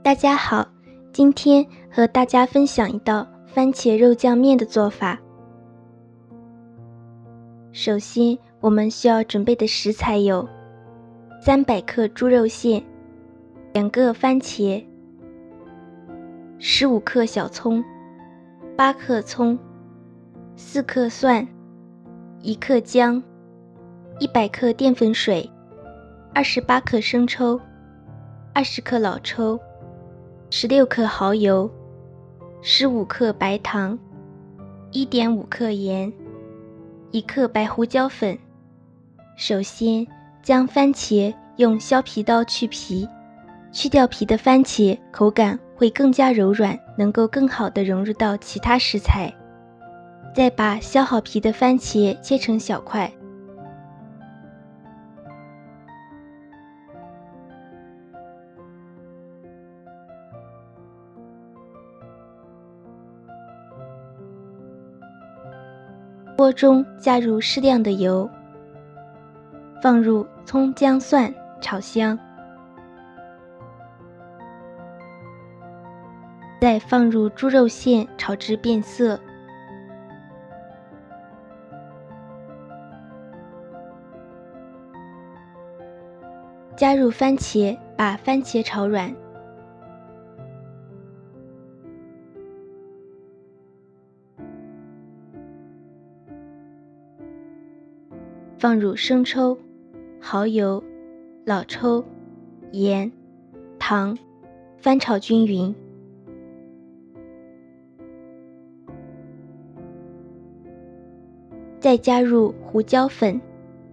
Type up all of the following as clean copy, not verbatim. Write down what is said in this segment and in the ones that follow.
大家好，今天和大家分享一道番茄肉酱面的做法。首先，我们需要准备的食材有300克猪肉馅、2个番茄、15克小葱、8克葱、4克蒜、1克姜、100克淀粉水、28克生抽、20克老抽、16克蚝油、15克白糖、1.5克盐、1克白胡椒粉。首先，将番茄用削皮刀去皮，去掉皮的番茄口感会更加柔软，能够更好地融入到其他食材。再把削好皮的番茄切成小块。锅中加入适量的油，放入葱姜蒜炒香，再放入猪肉馅炒至变色，加入番茄，把番茄炒软，放入生抽、蚝油、老抽、盐、糖，翻炒均匀。再加入胡椒粉、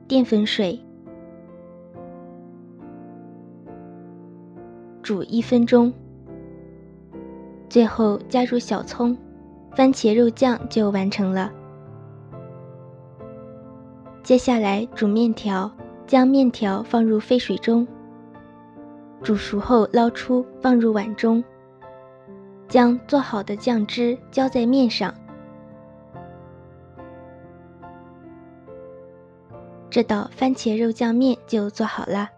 淀粉水，煮1分钟。最后加入小葱，番茄肉酱就完成了。接下来煮面条，将面条放入沸水中，煮熟后捞出，放入碗中，将做好的酱汁浇在面上。这道番茄肉酱面就做好了。